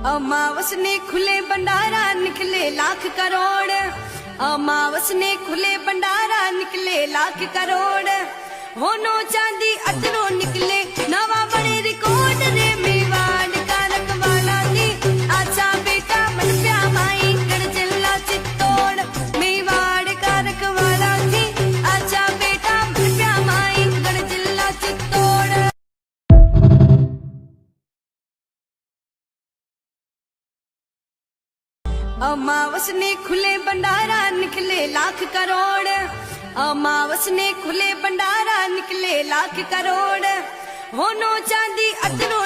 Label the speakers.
Speaker 1: अमावस ने खुले भंडारा निकले लाख करोड़। अमावस ने खुले भंडारा निकले लाख करोड़। होनो चांदी अतरो निकले नवा बड़े रिकॉर्ड रे मेवाड़ का रखवाला नी आचा बेटा मन प्या माई गढ़ जिला चित्तौड़। मेवाड़ का रखवाला नी आचा बेटा मन प्या माई गढ़ जिला चित्तौड़। अमावस ने खुले भंडारा निकले लाख करोड़। अमावस ने खुले भंडारा निकले लाख करोड़। होनो चांदी अतरो